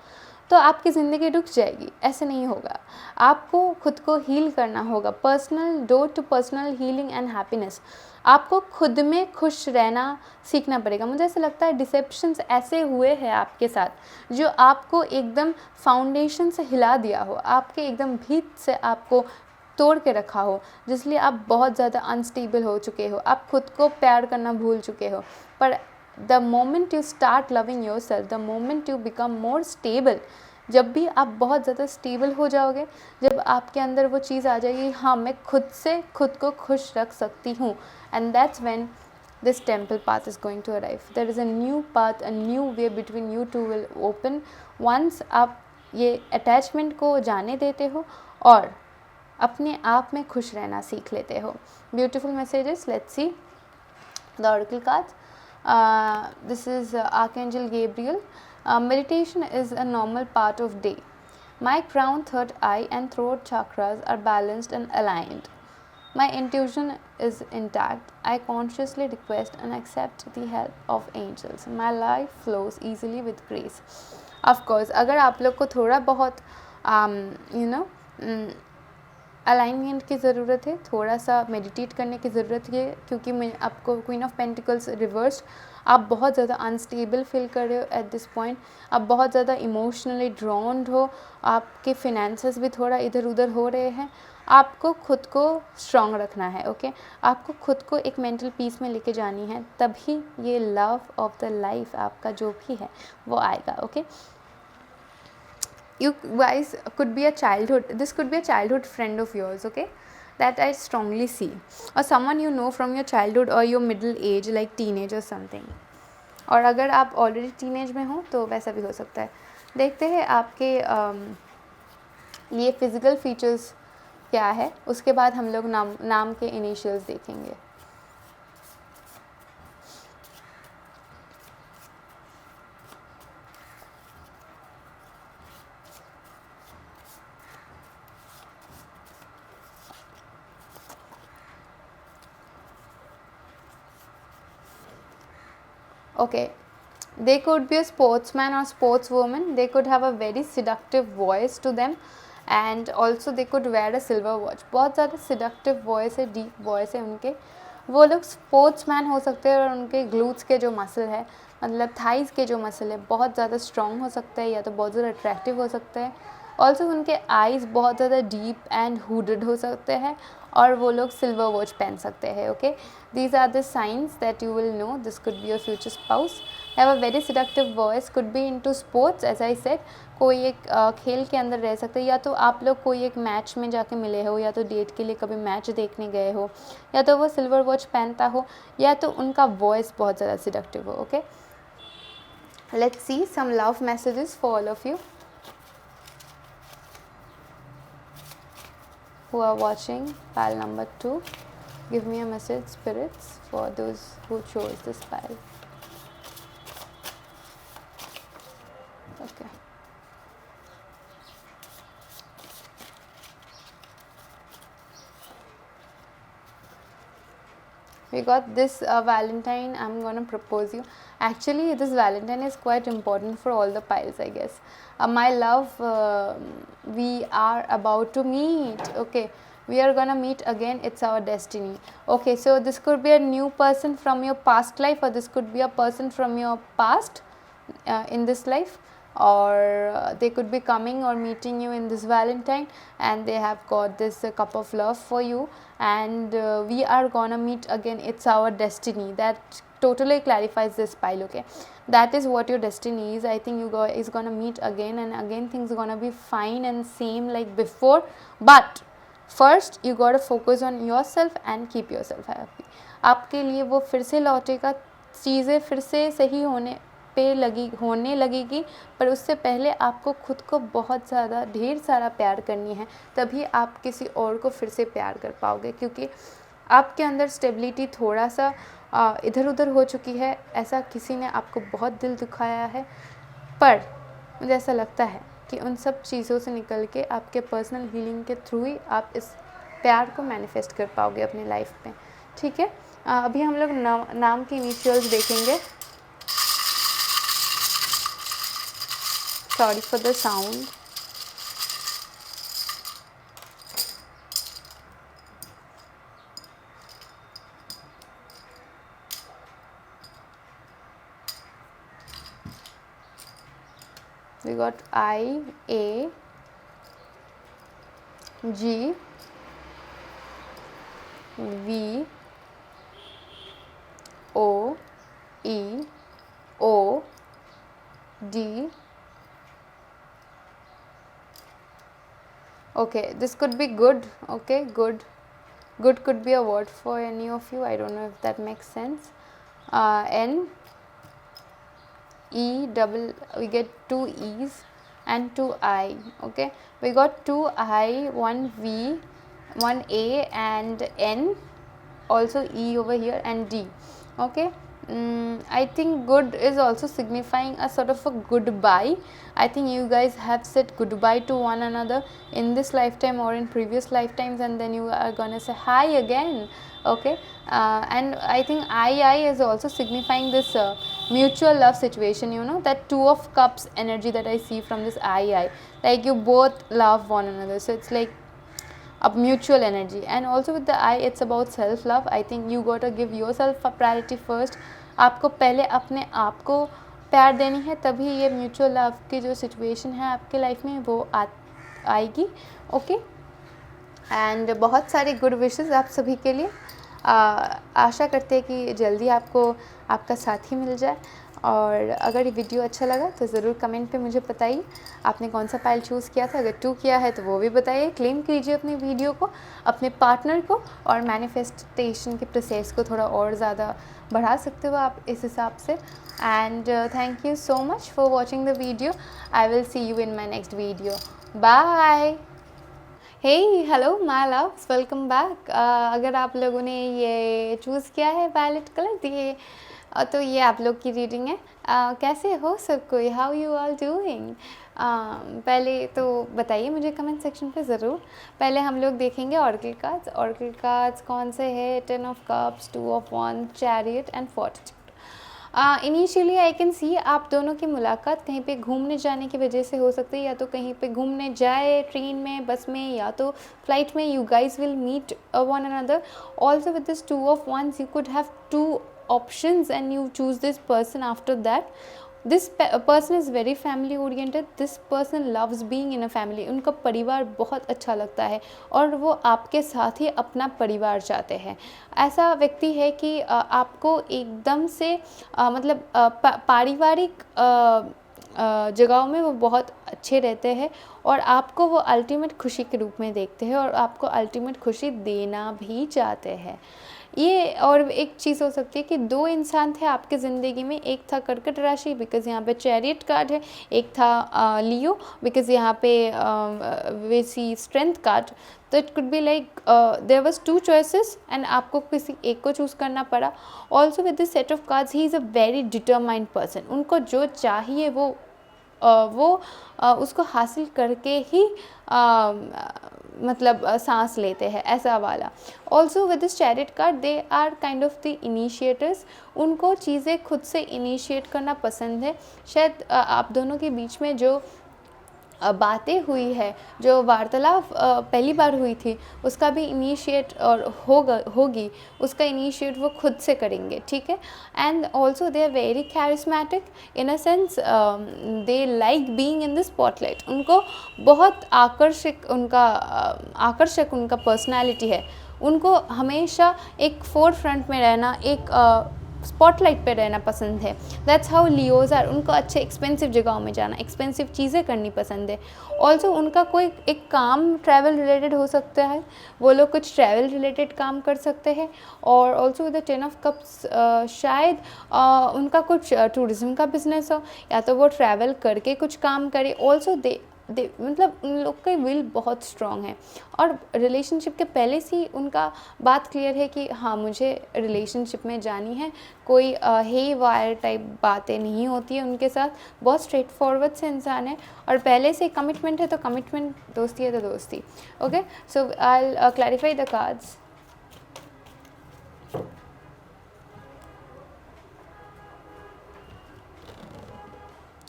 तो आपकी ज़िंदगी रुक जाएगी। ऐसे नहीं होगा, आपको खुद को हील करना होगा। Personal door to personal healing and happiness. आपको खुद में खुश रहना सीखना पड़ेगा। मुझे ऐसा लगता है डिसेप्शंस ऐसे हुए हैं आपके साथ जो आपको एकदम फाउंडेशन से हिला दिया हो, आपके एकदम भीत से आपको तोड़ के रखा हो, जिसलिए आप बहुत ज़्यादा अनस्टेबल हो चुके हो, आप खुद को प्यार करना भूल चुके हो। पर the moment you start loving your self, the moment you become more stable, जब भी आप बहुत ज़्यादा स्टेबल हो जाओगे, जब आपके अंदर वो चीज़ आ जाएगी, हाँ मैं खुद से खुद को खुश रख सकती हूँ, and that's when this temple path is going to arrive. There is a new path, a new way between you two will open once आप ये attachment को जाने देते हो और अपने आप में खुश रहना सीख लेते हो। Beautiful messages. Let's see the oracle cards. This is Archangel Gabriel. Meditation is a normal part of day. My crown, third eye and throat chakras are balanced and aligned. My intuition is intact. I consciously request and accept the help of angels. My life flows easily with grace. Of course, अगर आप लोग को थोड़ा बहुत alignment की ज़रूरत है, थोड़ा सा मेडिटेट करने की ज़रूरत है, क्योंकि मैं आपको क्वीन ऑफ पेंटिकल्स रिवर्स्ड, आप बहुत ज़्यादा अनस्टेबल फील कर रहे हो एट दिस पॉइंट, आप बहुत ज़्यादा इमोशनली ड्रॉन्ड हो, आपके फिनेंसेस भी थोड़ा इधर उधर हो रहे हैं। आपको खुद को स्ट्रॉन्ग रखना है, ओके। आपको खुद को एक मेंटल पीस में लेके जानी है, तभी ये लव ऑफ द लाइफ आपका जो भी है वो आएगा, okay. You guys could be a childhood, this could be a childhood friend of yours, okay. that I strongly see, or someone you know from your childhood or your middle age like teenage or something. और अगर आप already teenage में हो तो वैसा भी हो सकता है। देखते हैं आपके ये फिज़िकल फीचर्स क्या है, उसके बाद हम लोग नाम के इनिशियल्स देखेंगे। Okay, they could be a sportsman or sportswoman. They could have a very seductive voice to them, and also they could wear a silver watch. बहुत ज़्यादा seductive voice है, deep voice है उनके। वो लोग sportsman हो सकते हैं और उनके glutes के जो muscle है, मतलब thighs के जो muscle है, बहुत ज़्यादा strong हो सकता है या तो बहुत ज़्यादा attractive हो सकता है। ऑल्सो उनके आइज़ बहुत ज़्यादा डीप एंड हुडेड हो सकते हैं और वो लोग सिल्वर वॉच पहन सकते हैं। Okay, these are the signs that you will know this could be your future spouse. Have a very seductive voice, could be into sports as I said. कोई एक खेल के अंदर रह सकते हैं, या तो आप लोग कोई एक मैच में जाके मिले हो, या तो डेट के लिए कभी मैच देखने गए हो, या तो वो सिल्वर वॉच पहनता हो, या तो उनका वॉइस बहुत ज़्यादा सिडक्टिव हो। Okay, let's see some love messages for all of you who are watching pile number 2. Give me a message, spirits, for those who chose this pile. Okay, we got this Valentine. I'm gonna propose you. Actually, this Valentine is quite important for all the piles, I guess. My love, we are about to meet. Okay, we are gonna meet again. It's our destiny. Okay, so this could be a new person from your past life, or this could be a person from your past in this life, or they could be coming or meeting you in this Valentine, and they have got this cup of love for you, and we are gonna meet again. It's our destiny. That totally clarifies this pile. Okay, that is what your destiny is. I think you guys gonna meet again, and again things are gonna be fine and same like before, but first you gotta focus on yourself and keep yourself happy. आपके लिए वो फिर से लौटेगा, चीज़ें फिर से सही होने लगेगी, पर उससे पहले आपको खुद को बहुत ज़्यादा ढेर सारा प्यार करनी है, तभी आप किसी और को फिर से प्यार कर पाओगे, क्योंकि आपके अंदर स्टेबिलिटी थोड़ा सा इधर उधर हो चुकी है। ऐसा किसी ने आपको बहुत दिल दुखाया है, पर मुझे ऐसा लगता है कि उन सब चीज़ों से निकल के आपके पर्सनल हीलिंग के थ्रू ही आप इस प्यार को मैनिफेस्ट कर पाओगे अपनी लाइफ में। ठीक है, अभी हम लोग नाम के इनिशियल्स देखेंगे। Sorry for the sound. We got I, A, G, V, O, E, O, D. Okay, this could be good. Okay, good could be a word for any of you. I don't know if that makes sense. N, E, double, we get 2 E's and 2 I. Okay, we got 2 I, 1 V, 1 A and N, also E over here, and D. Okay, I think good is also signifying a sort of a goodbye. I think you guys have said goodbye to one another in this lifetime or in previous lifetimes, and then you are gonna say hi again. Okay, and I think I is also signifying this mutual love situation, you know, that 2 of cups energy that I see from this I, like you both love one another, so it's like a mutual energy. And also with the I, it's about self love. I think you got to give yourself a priority first. आपको पहले अपने आप को प्यार देनी है, तभी ये म्यूचुअल लव की जो सिचुएशन है आपके लाइफ में वो आएगी। ओके, एंड बहुत सारे गुड विशेस आप सभी के लिए। आशा करते हैं कि जल्दी आपको आपका साथी मिल जाए, और अगर ये वीडियो अच्छा लगा तो ज़रूर कमेंट पे मुझे बताइए आपने कौन सा पायल चूज़ किया था। अगर 2 किया है तो वो भी बताइए। क्लेम कीजिए अपनी वीडियो को, अपने पार्टनर को, और मैनिफेस्टेशन के प्रोसेस को थोड़ा और ज़्यादा बढ़ा सकते हो आप इस हिसाब से। And thank you so much for watching the video. I will see you in my next video. Bye. Hey hello my loves, welcome back. अगर आप लोगों ने ये चूज़ किया है वायलेट कलर दिए तो ये आप लोग की रीडिंग है। कैसे हो सब कोई, हाउ यू आर डूइंग। पहले तो बताइए मुझे कमेंट सेक्शन पे ज़रूर। पहले हम लोग देखेंगे ऑरेकल कार्ड्स। ऑरेकल कार्ड्स कौन से है, 10 of cups, 2 of wands, chariot and fortitude. Initially I can सी आप दोनों की मुलाकात कहीं पे घूमने जाने की वजह से हो सकती है, या तो कहीं पे घूमने जाए ट्रेन में, बस में, या तो फ्लाइट में। You guys will meet one another. Also with this 2 of wands you could have 2 options and you choose this person after that. This person is very family oriented. This person loves being in a family. उनका परिवार बहुत अच्छा लगता है और वो आपके साथ ही अपना परिवार चाहते हैं। ऐसा व्यक्ति है कि आपको एकदम से मतलब पारिवारिक जगहों में वो बहुत अच्छे रहते हैं और आपको वो अल्टीमेट खुशी के रूप में देखते हैं और आपको अल्टीमेट खुशी देना भी चाहते हैं। ये और एक चीज़ हो सकती है कि 2 इंसान थे आपके ज़िंदगी में। एक था कर्कट राशि बिकॉज़ यहाँ पे चैरियट कार्ड है, एक था लियो बिकॉज़ यहाँ पे वी सी स्ट्रेंथ कार्ड। तो it could be like there was 2 choices and आपको किसी एक को चूज़ करना पड़ा। Also with this set of cards he is a very determined person. उनको जो चाहिए वो उसको हासिल करके ही मतलब सांस लेते हैं, ऐसा वाला। Also with this chariot card they are kind of the initiators. उनको चीज़ें खुद से इनिशिएट करना पसंद है। शायद आप दोनों के बीच में जो बातें हुई है, जो वार्तालाप पहली बार हुई थी, उसका भी इनिशिएट और होगी उसका इनिशिएट वो खुद से करेंगे, ठीक है। And also they are very charismatic in a sense, they like being in the spotlight. उनको बहुत आकर्षक उनका पर्सनैलिटी है। उनको हमेशा एक फोर फ्रंट में रहना, एक स्पॉटलाइट पे रहना पसंद है। That's how Leos are. उनको अच्छे एक्सपेंसिव जगहों में जाना, एक्सपेंसिव चीज़ें करनी पसंद है। ऑल्सो उनका कोई एक काम ट्रैवल रिलेटेड हो सकता है, वो लोग कुछ ट्रैवल रिलेटेड काम कर सकते हैं। और also with the 10 of cups शायद उनका कुछ टूरिज़्म का बिजनेस हो, या तो वो ट्रैवल करके कुछ काम करे। ऑल्सो दे मतलब उन लोग का विल बहुत स्ट्रॉन्ग है और रिलेशनशिप के पहले से ही उनका बात क्लियर है कि हाँ मुझे रिलेशनशिप में जानी है। कोई हे वायर टाइप बातें नहीं होती है उनके साथ। बहुत स्ट्रेट फॉरवर्ड से इंसान है और पहले से कमिटमेंट है तो कमिटमेंट, दोस्ती है तो दोस्ती। Okay, so I will clarify the cards.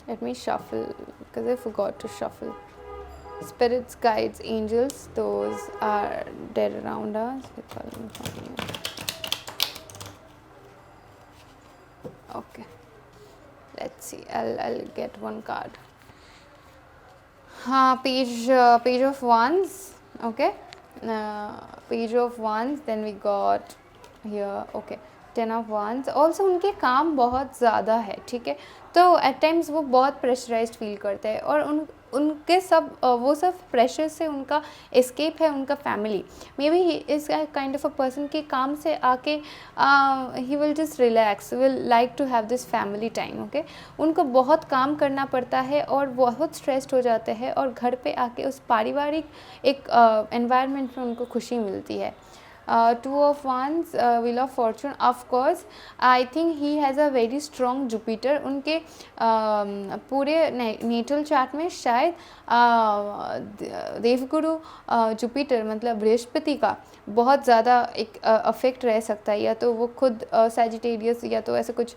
Let me shuffle because I forgot to shuffle. Spirits, guides, angels, those are dead around us. Okay, let's see. I'll get one card. Page of wands. Okay, page of wands. Then we got here. Okay, 10 of wands. Also उनके काम बहुत ज़्यादा है, ठीक है। तो eight times वो बहुत प्रेशराइज्ड फील करते हैं और उनके वो सब प्रेशर से उनका एस्केप है उनका family. Maybe he is kind of a person के काम से आके he will just relax, will like to have this family time. Okay, उनको बहुत काम करना पड़ता है और बहुत स्ट्रेस्ड हो जाते हैं और घर पे आके उस पारिवारिक एक एनवायरनमेंट में उनको खुशी मिलती है। 2 of wands, wheel of fortune. Of course, I think he has a very strong Jupiter. उनके पूरे नेटल चार्ट में शायद देवगुरु जुपिटर मतलब बृहस्पति का बहुत ज़्यादा एक अफेक्ट रह सकता है। या तो वो खुद सैजिटेरियस, या तो ऐसा कुछ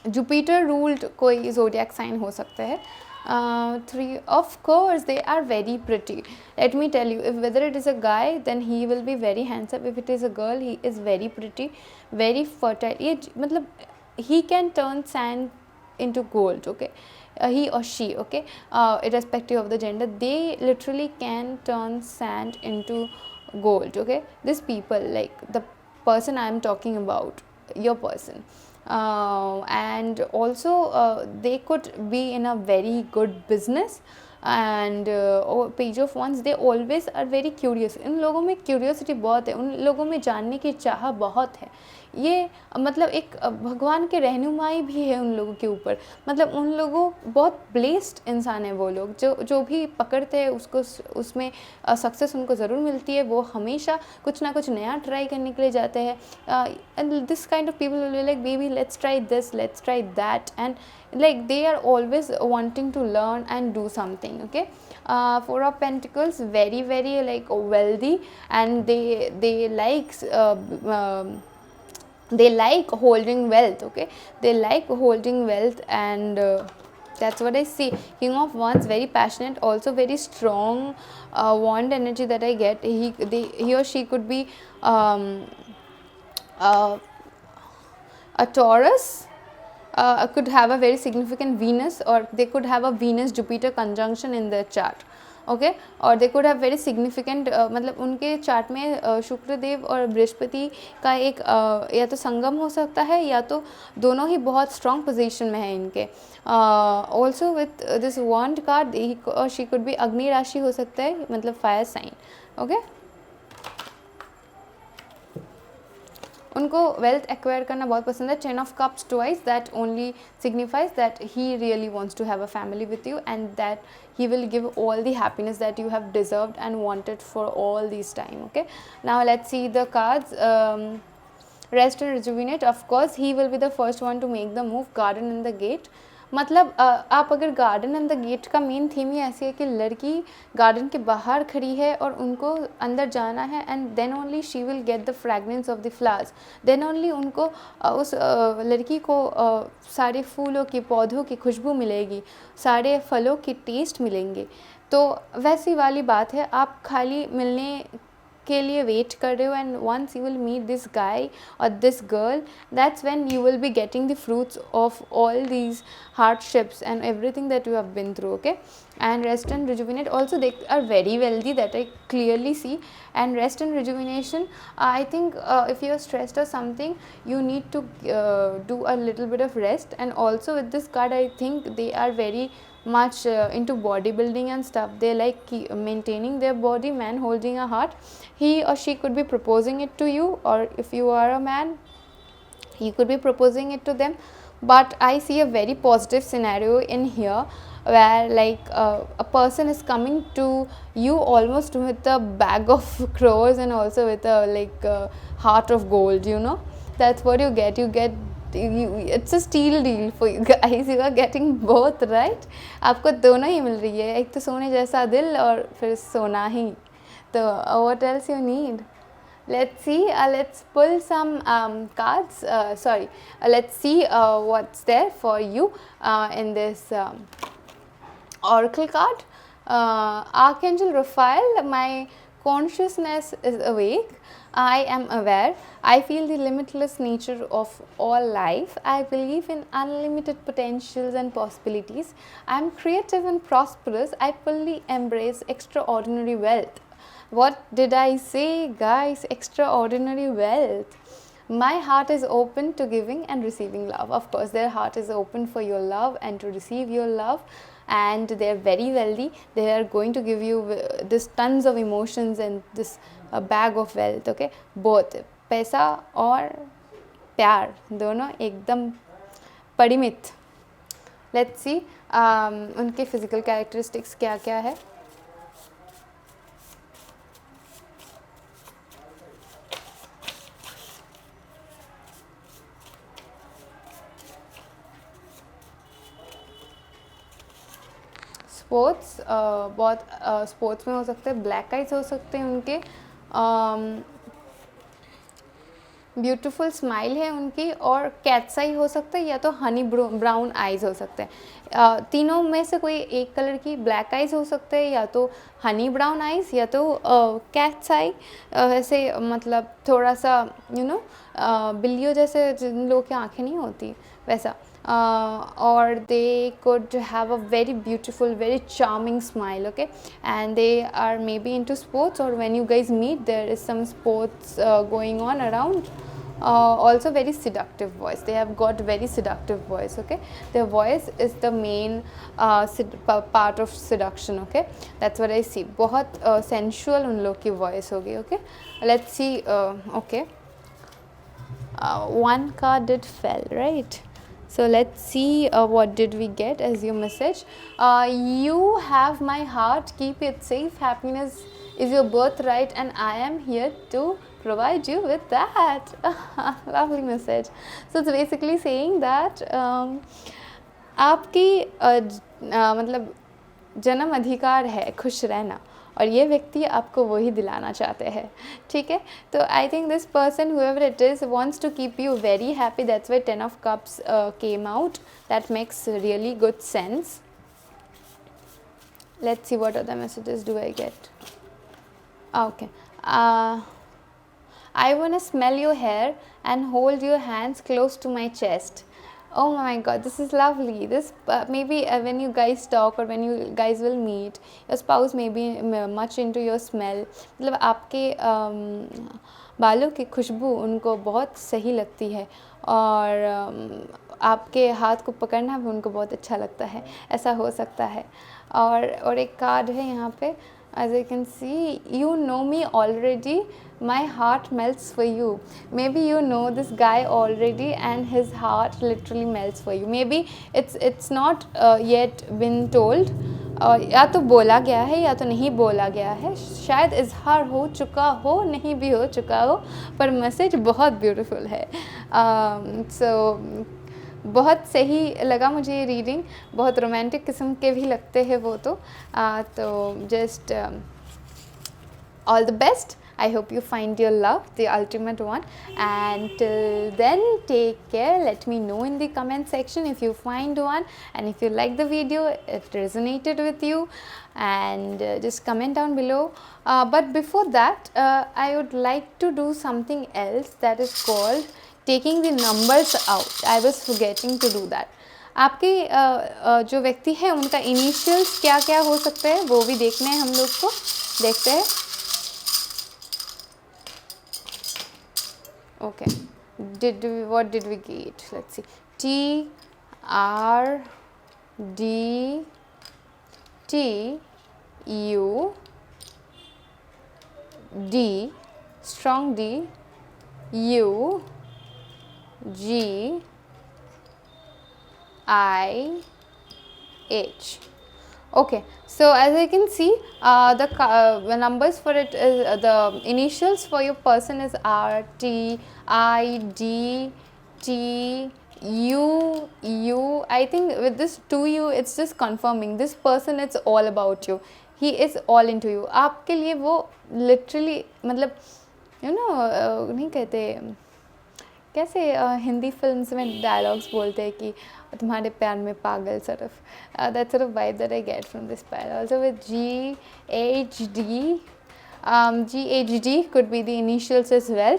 जुपिटर रूल्ड कोई ज़ोडिएक साइन हो सकता है। 3 of course they are very pretty. Let me tell you, if whether it is a guy then he will be very handsome, if it is a girl he is very pretty, very fertile. ये मतलब he can turn sand into gold. Okay, he or she, okay, irrespective of the gender, they literally can turn sand into gold. Okay, these people, like the person I am talking about, your person. And also they could be in a very good business. And page of wands they always are very curious. इन लोगों में curiosity बहुत है, उन लोगों में जानने की चाह बहुत है. ये मतलब एक भगवान के रहनुमाई भी है उन लोगों के ऊपर. मतलब उन लोगों बहुत ब्लेस्ड इंसान है वो लोग, जो भी पकड़ते हैं उसको उसमें सक्सेस उनको ज़रूर मिलती है. वो हमेशा कुछ ना कुछ नया ट्राई करने के लिए जाते हैं. And this kind of people will be like baby let's try this, let's try that, and like they are always wanting to learn and do something. Okay, Four of Pentacles, very very like wealthy, and they like holding wealth. Okay, they like holding wealth, and that's what I see. King of Wands, very passionate, also very strong wand energy that I get. He or she could be a Taurus, could have a very significant Venus, or they could have a Venus Jupiter conjunction in their chart. ओके, और they could have very significant, मतलब उनके chart में शुक्रदेव और बृहस्पति का एक या तो संगम हो सकता है, या तो दोनों ही बहुत स्ट्रॉन्ग पोजीशन में है इनके. Also with this wand card he और शी कुड बी अग्नि राशि हो सकता है, मतलब फायर साइन. ओके, उनको वेल्थ एक्वायर करना बहुत पसंद है. 10 of cups twice, that only signifies that he really wants to have a family with you, and that he will give all the happiness that you have deserved and wanted for all this time. Okay, now let's see the cards. Rest and rejuvenate, of course he will be the first one to make the move. Garden in the gate, मतलब आप अगर garden and the gate का main theme ही ऐसी है कि लड़की garden के बाहर खड़ी है और उनको अंदर जाना है, and then only she will get the fragrance of the flowers. Then only उनको उस लड़की को सारे फूलों की, पौधों की खुशबू मिलेगी, सारे फलों की टेस्ट मिलेंगे. तो वैसी वाली बात है, आप खाली मिलने के लिए वेट कर रहे हो, and once you will meet this guy और this girl, that's when you will be getting the fruits of all these hardships and everything that you have been through. Okay, and rest and rejuvenate, also they are very wealthy, that I clearly see. And rest and rejuvenation, I think if you are stressed or something, you need to do a little bit of rest. And also with this card, I think they are very much into bodybuilding and stuff. They like maintaining their body. Man holding a heart, he or she could be proposing it to you, or if you are a man, you could be proposing it to them. But I see a very positive scenario in here, where like a person is coming to you almost with a bag of crores, and also with a like heart of gold, you know. That's what you get. It's a steal deal for you guys. You are getting both, right? आपको दोनों ही मिल रही है, एक तो सोने जैसा दिल और फिर सोना ही. तो what else you need? Let's see, let's pull some cards. Let's see what's there for you in this oracle card. Archangel Raphael, my consciousness is awake. I am aware. I feel the limitless nature of all life. I believe in unlimited potentials and possibilities. I am creative and prosperous. I fully embrace extraordinary wealth. What did I say, guys? Extraordinary wealth. My heart is open to giving and receiving love. Of course, their heart is open for your love and to receive your love, and they are very wealthy. They are going to give you this tons of emotions and this bag of wealth. Okay, both पैसा और प्यार दोनों एकदम परिमित. Let's see उनके physical characteristics क्या क्या है. स्पोर्ट्स, बहुत स्पोर्ट्स में हो सकते हैं. ब्लैक आइज हो सकते हैं उनके. ब्यूटीफुल स्माइल है उनकी, और कैट्स आई हो सकता है, या तो हनी ब्राउन आइज़ हो सकते हैं. तीनों में से कोई एक कलर की ब्लैक आइज़ हो सकते हैं, या तो हनी ब्राउन आइज़, या तो कैट्स आई. ऐसे मतलब थोड़ा सा बिल्लियों जैसे जिन लोगों की आँखें नहीं होती वैसा. Or they could have a very beautiful, very charming smile. Okay, and they are maybe into sports, or when you guys meet there is some sports going on around. also very seductive voice. They have got very seductive voice. Okay, their voice is the main part of seduction. Okay, that's what I see. बहुत sensual उन लोग की voice होगी. Okay, let's see. Okay, one card did fell, right? So let's see what did we get as your message. You have my heart, keep it safe. Happiness is your birthright and I am here to provide you with that. Lovely message. So it's basically saying that आपकी मतलब जन्म अधिकार है खुश रहना और ये व्यक्ति आपको वही दिलाना चाहते हैं. ठीक है, तो I think this person whoever it is wants to keep you very happy. That's why 10 of cups came out. That makes really good sense. Let's see what other messages do I get. Okay, I want to smell your hair and hold your hands close to my chest. Oh my god, this is lovely. This maybe when you guys talk or when you guys will meet, your spouse may be much into your smell. मतलब आपके बालों की खुशबू उनको बहुत सही लगती है और आपके हाथ को पकड़ना भी उनको बहुत अच्छा लगता है. ऐसा हो सकता है. और एक कार्ड है यहाँ पे. As I can see, you know me already. My heart melts for you. Maybe you know this guy already, and his heart literally melts for you. Maybe it's not yet been told. या तो बोला गया है या तो नहीं बोला गया है. शायद इजहार हो चुका हो, नहीं भी हो चुका हो, पर मैसेज बहुत ब्यूटीफुल है. So बहुत सही लगा मुझे ये रीडिंग. बहुत रोमांटिक किस्म के भी लगते हैं वो तो just all the best. I hope you find your love, the ultimate one. And till then, take care. Let me know in the comment section if you find one and if you like the video, it resonated with you, and just comment down below. But before that, I would like to do something else that is called taking the numbers out. I was forgetting to do that. आपके जो व्यक्ति है उनका initials क्या क्या हो सकते हैं वो भी देखने हैं हम लोग को. देखते हैं. Okay, what did we get? Let's see. T R D T U D, strong D, U G I H. Okay, so as I can see, the numbers for it is the initials for your person is R, T, I, D, T, U, U. I think with this 2U, it's just confirming this person, it's all about you. He is all into you. आपके लिए वो literally मतलब नहीं कहते कैसे Hindi films में dialogues बोलते हैं कि तुम्हारे प्यार में पागल सिर्फ. That's sort of vibe that I get from this pile. Also with GHD, GHD could be the initials as well,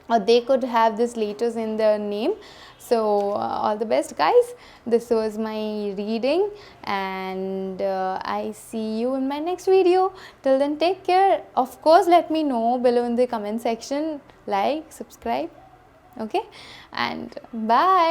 or they could have this letters in their name. So all the best, guys. This was my reading, and I see you in my next video. Till then, take care. Of course, let me know below in the comment section. Like, subscribe. Okay, and bye.